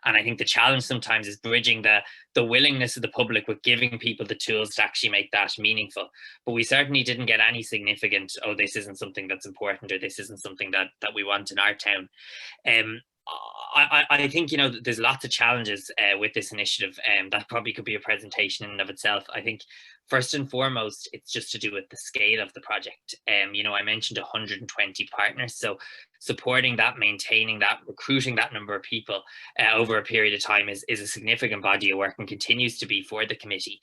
And I think the challenge sometimes is bridging the willingness of the public with giving people the tools to actually make that meaningful. But we certainly didn't get any significant, oh, this isn't something that's important, or this isn't something that we want in our town. I think, you know, there's lots of challenges with this initiative, and that probably could be a presentation in and of itself. I think first and foremost, it's just to do with the scale of the project. You know, I mentioned 120 partners, so supporting that, maintaining that, recruiting that number of people over a period of time is a significant body of work, and continues to be for the committee.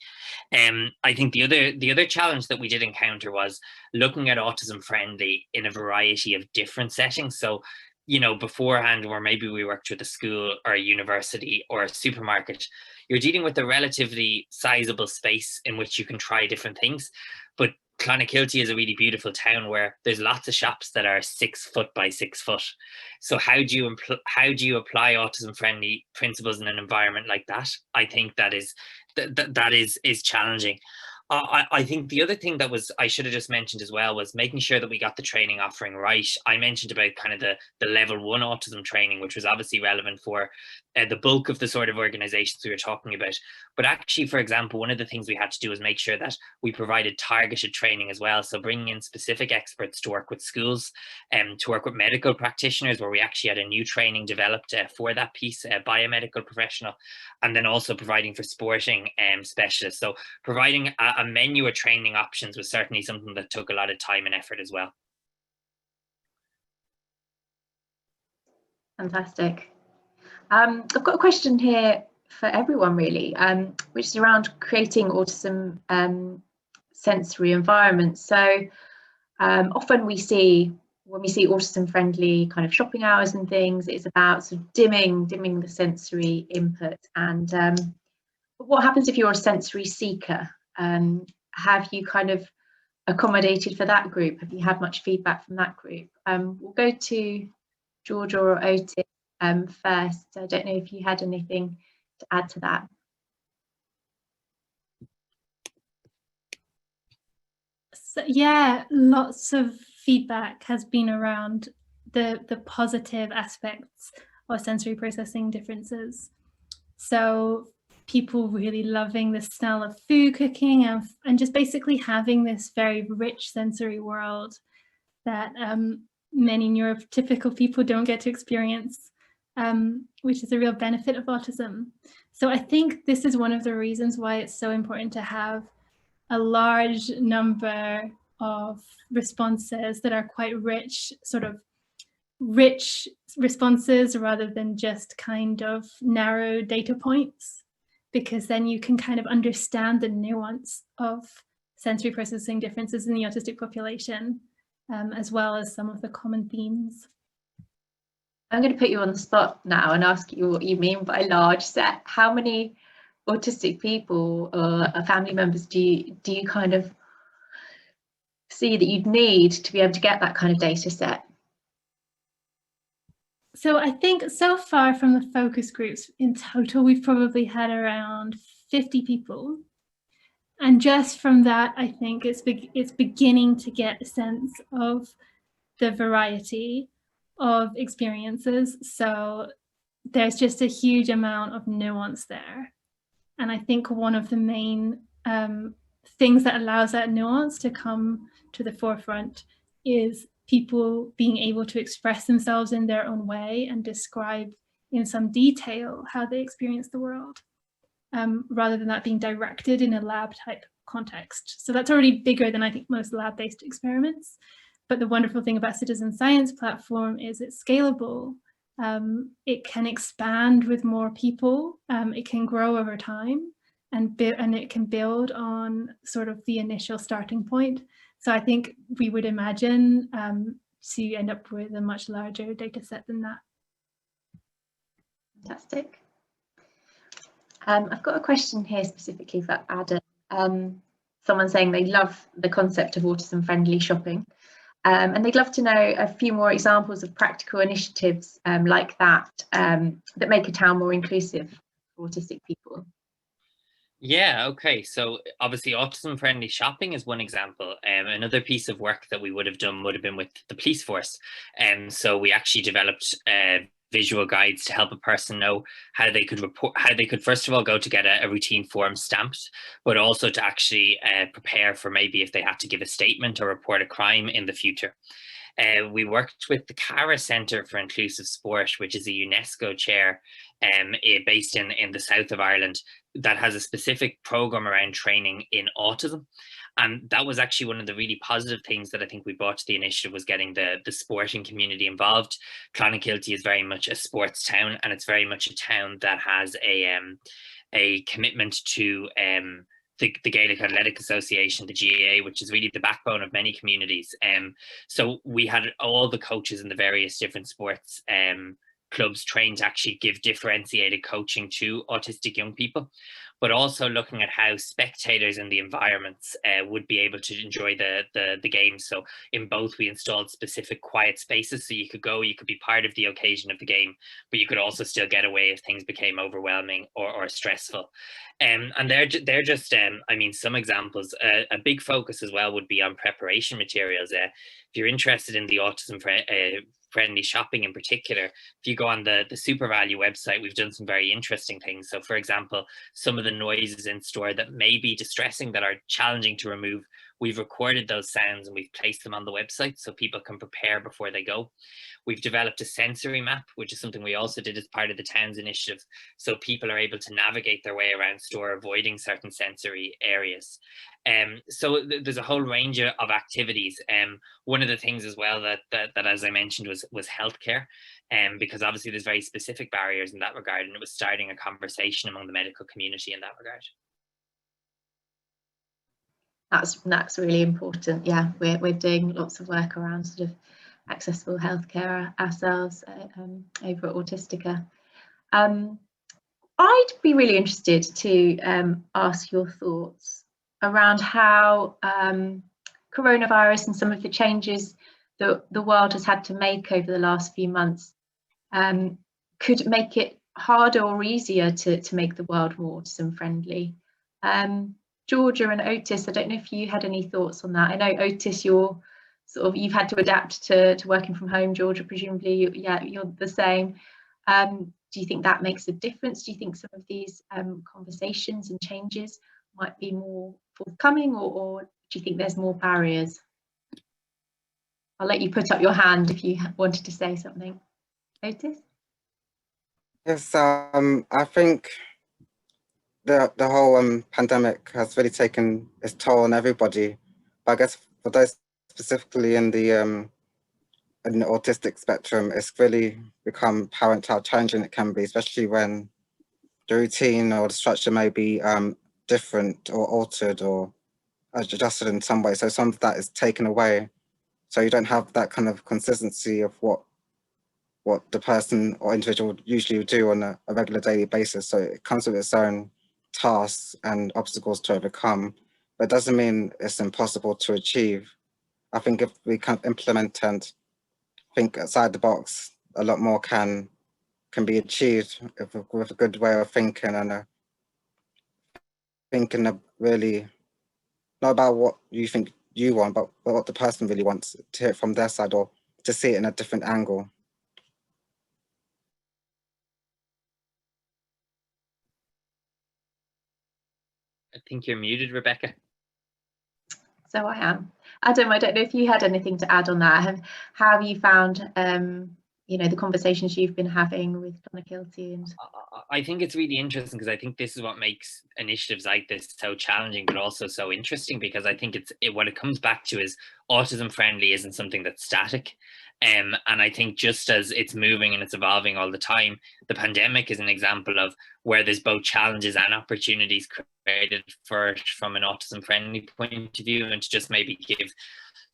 I think the other challenge that we did encounter was looking at autism friendly in a variety of different settings. So, you know, beforehand, or maybe we worked with a school or a university or a supermarket, you're dealing with a relatively sizable space in which you can try different things. But Clonakilty is a really beautiful town where there's lots of shops that are 6 foot by 6 foot. So how do you apply autism friendly principles in an environment like that? I think that is challenging. I think the other thing that I should have just mentioned as well was making sure that we got the training offering right. I mentioned about kind of the level 1 autism training, which was obviously relevant for the bulk of the sort of organizations we were talking about. But actually, for example, one of the things we had to do was make sure that we provided targeted training as well. So bringing in specific experts to work with schools and to work with medical practitioners, where we actually had a new training developed for that piece by a medical professional, and then also providing for sporting specialists. So providing a menu of training options was certainly something that took a lot of time and effort as well. Fantastic. I've got a question here for everyone really, which is around creating autism sensory environments. So often when we see autism friendly kind of shopping hours and things, it's about sort of dimming the sensory input. And what happens if you're a sensory seeker? Have you kind of accommodated for that group? Have you had much feedback from that group? We'll go to Georgia or Otis first. I don't know if you had anything to add to that. So, yeah, lots of feedback has been around the positive aspects of sensory processing differences. So people really loving the smell of food cooking and just basically having this very rich sensory world that many neurotypical people don't get to experience, which is a real benefit of autism. So I think this is one of the reasons why it's so important to have a large number of responses that are quite rich, sort of rich responses rather than just kind of narrow data points, because then you can kind of understand the nuance of sensory processing differences in the autistic population, as well as some of the common themes. I'm going to put you on the spot now and ask you what you mean by large set. How many autistic people or family members do you kind of see that you'd need to be able to get that kind of data set? So I think so far from the focus groups in total, we've probably had around 50 people. And just from that, I think it's beginning to get a sense of the variety of experiences. So there's just a huge amount of nuance there. And I think one of the main things that allows that nuance to come to the forefront is people being able to express themselves in their own way and describe in some detail how they experience the world, rather than that being directed in a lab type context. So that's already bigger than I think most lab-based experiments. But the wonderful thing about Citizen Science Platform is it's scalable. It can expand with more people. It can grow over time, and it can build on sort of the initial starting point. So I think we would imagine to end up with a much larger data set than that. Fantastic. I've got a question here specifically for Adam. Someone saying they love the concept of autism-friendly shopping. And they'd love to know a few more examples of practical initiatives like that that make a town more inclusive for autistic people. Yeah, okay. So obviously autism-friendly shopping is one example. Another piece of work that we would have done would have been with the police force. So we actually developed visual guides to help a person know how they could report, how they could first of all go to get a routine form stamped, but also to actually prepare for maybe if they had to give a statement or report a crime in the future. We worked with the Cara Centre for Inclusive Sport, which is a UNESCO chair based in the south of Ireland that has a specific programme around training in autism. And that was actually one of the really positive things that I think we brought to the initiative, was getting the sporting community involved. Clonakilty is very much a sports town, and it's very much a town that has a commitment to the Gaelic Athletic Association, the GAA, which is really the backbone of many communities. So we had all the coaches in the various different sports clubs trained to actually give differentiated coaching to autistic young people, but also looking at how spectators in the environments would be able to enjoy the game. So in both, we installed specific quiet spaces, so you could be part of the occasion of the game, but you could also still get away if things became overwhelming or stressful. And they're just, I mean, some examples. A big focus as well would be on preparation materials. If you're interested in the autism-friendly shopping in particular, if you go on the SuperValue website, we've done some very interesting things. So for example, some of the noises in store that may be distressing, that are challenging to remove, we've recorded those sounds and we've placed them on the website so people can prepare before they go. We've developed a sensory map, which is something we also did as part of the town's initiative, so people are able to navigate their way around store, avoiding certain sensory areas. So there's a whole range of activities. One of the things as well that as I mentioned was healthcare, because obviously there's very specific barriers in that regard, and it was starting a conversation among the medical community in that regard. That's really important. Yeah, we're doing lots of work around sort of accessible healthcare ourselves over at Autistica. I'd be really interested to ask your thoughts around how coronavirus and some of the changes that the world has had to make over the last few months could make it harder or easier to make the world more autism friendly. Georgia and Otis, I don't know if you had any thoughts on that. I know Otis, you've had to adapt to working from home. Georgia, presumably, you're the same. Do you think that makes a difference? Do you think some of these conversations and changes might be more forthcoming, or do you think there's more barriers? I'll let you put up your hand if you wanted to say something. Otis? Yes, I think the whole pandemic has really taken its toll on everybody. But I guess for those specifically in the autistic spectrum, it's really become apparent how challenging it can be, especially when the routine or the structure may be different or altered or adjusted in some way. So some of that is taken away. So you don't have that kind of consistency of what the person or individual usually would do on a regular daily basis. So it comes with its own tasks and obstacles to overcome, but it doesn't mean it's impossible to achieve. I think if we can implement and think outside the box, a lot more can be achieved with a good way of thinking, and thinking really not about what you think you want, but what the person really wants to hear from their side, or to see it in a different angle. I think you're muted, Rebecca. So I am. Adam, I don't know if you had anything to add on that. How have you found, you know, the conversations you've been having with Clonakilty? And I think it's really interesting, because I think this is what makes initiatives like this so challenging, but also so interesting, because I think what it comes back to is autism friendly isn't something that's static. And I think just as it's moving and it's evolving all the time, the pandemic is an example of where there's both challenges and opportunities created from an autism friendly point of view. And to just maybe give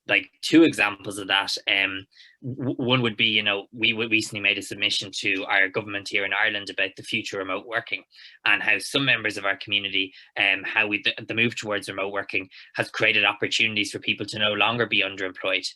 like two examples of that. One would be, you know, we recently made a submission to our government here in Ireland about the future remote working, and how some members of our community, how the move towards remote working has created opportunities for people to no longer be underemployed.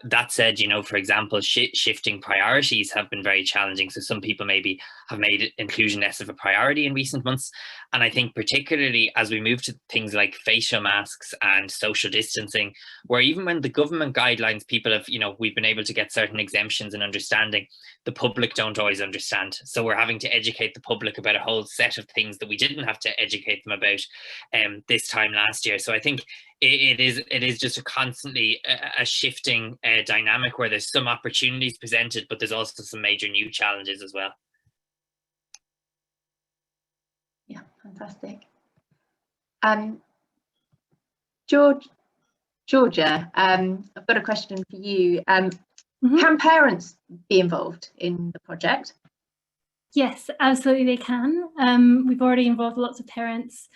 That said, you know, for example, shifting priorities have been very challenging. So some people maybe have made inclusion less of a priority in recent months. And I think particularly as we move to things like facial masks and social distancing, where even when the government guidelines, people have, you know, we've been able to get certain exemptions and understanding, the public don't always understand. So we're having to educate the public about a whole set of things that we didn't have to educate them about this time last year. So I think it is just a constantly a shifting dynamic, where there's some opportunities presented, but there's also some major new challenges as well. yeah, fantastic. Georgia, I've got a question for you. Can parents be involved in the project? Yes, absolutely they can. We've already involved lots of parents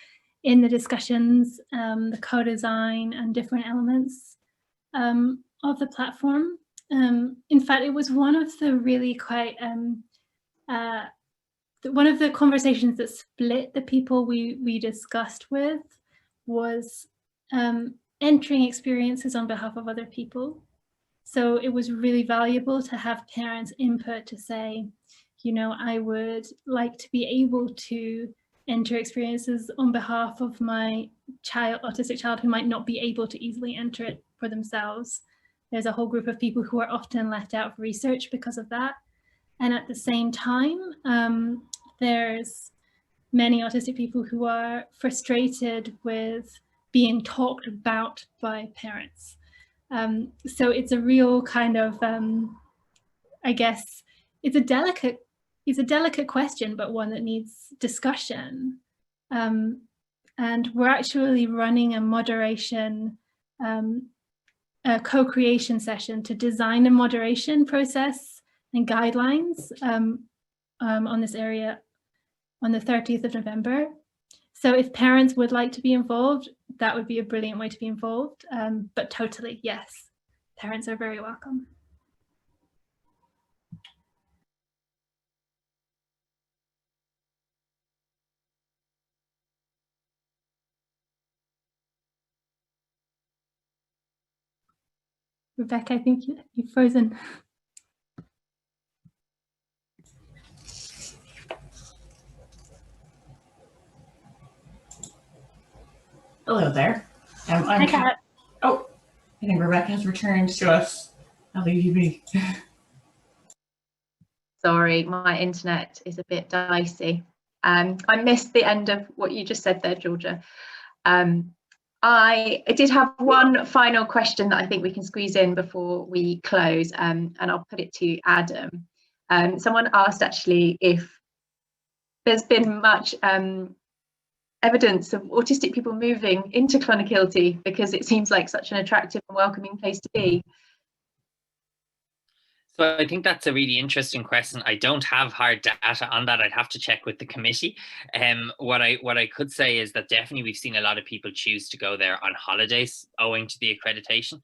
in the discussions, the co-design and different elements of the platform. In fact, it was one of the really quite, one of the conversations that split the people we discussed with was entering experiences on behalf of other people. So it was really valuable to have parents' input to say, you know, I would like to be able to enter experiences on behalf of my autistic child who might not be able to easily enter it for themselves. There's a whole group of people who are often left out of research because of that. And at the same time, there's many autistic people who are frustrated with being talked about by parents. So it's a real kind of, I guess, it's a delicate question, but one that needs discussion. And we're actually running a moderation, a co-creation session to design a moderation process and guidelines on this area on the 30th of November. So if parents would like to be involved, that would be a brilliant way to be involved. But totally, yes, parents are very welcome. Rebecca, I think you've frozen. Hello there. Hi, Kat. Oh, I think Rebecca has returned to us. I'll leave you be. Sorry, my internet is a bit dicey. I missed the end of what you just said there, Georgia. I did have one final question that I think we can squeeze in before we close, and I'll put it to Adam. Someone asked actually if there's been much evidence of autistic people moving into Clonakilty, because it seems like such an attractive and welcoming place to be. So I think that's a really interesting question. I don't have hard data on that. I'd have to check with the committee. What I could say is that definitely we've seen a lot of people choose to go there on holidays owing to the accreditation.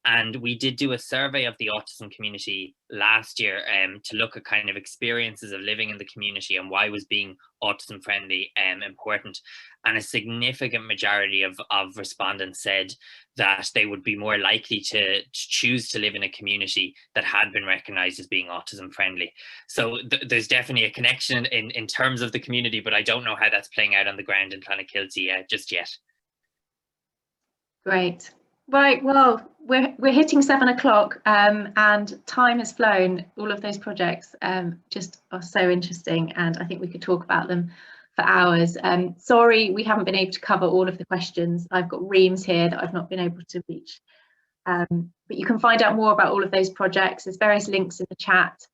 And we did do a survey of the autism community last year to look at kind of experiences of living in the community and why was being autism friendly important. And a significant majority of respondents said that they would be more likely to choose to live in a community that had been recognized as being autism friendly. So there's definitely a connection in terms of the community, but I don't know how that's playing out on the ground in Clonakilty just yet. Great. Right, well, we're hitting 7 o'clock and time has flown. All of those projects just are so interesting, and I think we could talk about them for hours. Sorry, we haven't been able to cover all of the questions. I've got reams here that I've not been able to reach. But you can find out more about all of those projects. There's various links in the chat.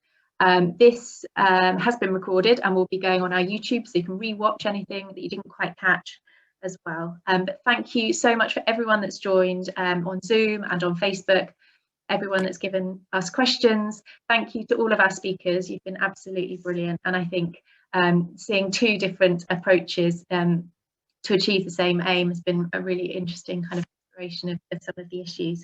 This has been recorded and will be going on our YouTube, so you can re-watch anything that you didn't quite catch as well. But thank you so much for everyone that's joined on Zoom and on Facebook, everyone that's given us questions. Thank you to all of our speakers. You've been absolutely brilliant, and I think seeing 2 different approaches to achieve the same aim has been a really interesting kind of exploration of some of the issues.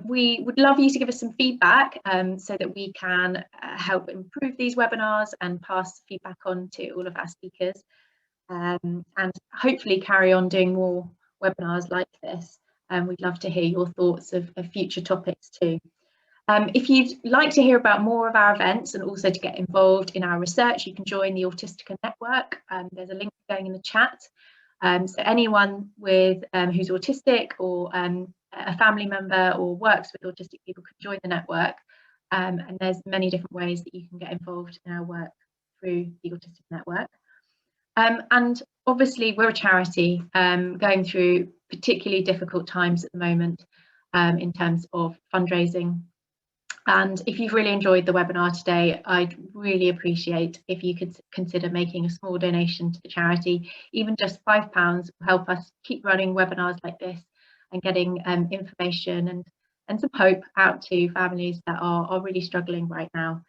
We would love you to give us some feedback so that we can help improve these webinars and pass feedback on to all of our speakers. And hopefully carry on doing more webinars like this. We'd love to hear your thoughts of future topics too. If you'd like to hear about more of our events and also to get involved in our research, you can join the Autistica network. There's a link going in the chat. So anyone with who's autistic or a family member or works with autistic people can join the network. And there's many different ways that you can get involved in our work through the Autistic network. And obviously we're a charity going through particularly difficult times at the moment in terms of fundraising. And if you've really enjoyed the webinar today, I'd really appreciate if you could consider making a small donation to the charity. Even just £5 will help us keep running webinars like this and getting information and some hope out to families that are really struggling right now.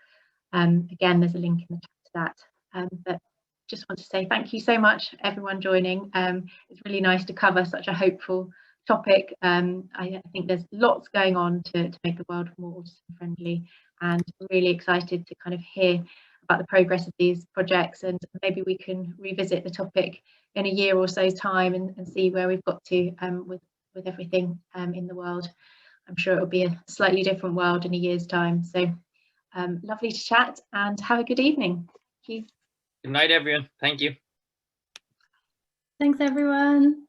Again, there's a link in the chat to that. But just want to say thank you so much, everyone joining. It's really nice to cover such a hopeful topic. I think there's lots going on to make the world more autism friendly, and really excited to kind of hear about the progress of these projects, and maybe we can revisit the topic in a year or so's time and see where we've got to with everything in the world. I'm sure it'll be a slightly different world in a year's time. So lovely to chat, and have a good evening. Thank you. Good night, everyone. Thank you. Thanks, everyone.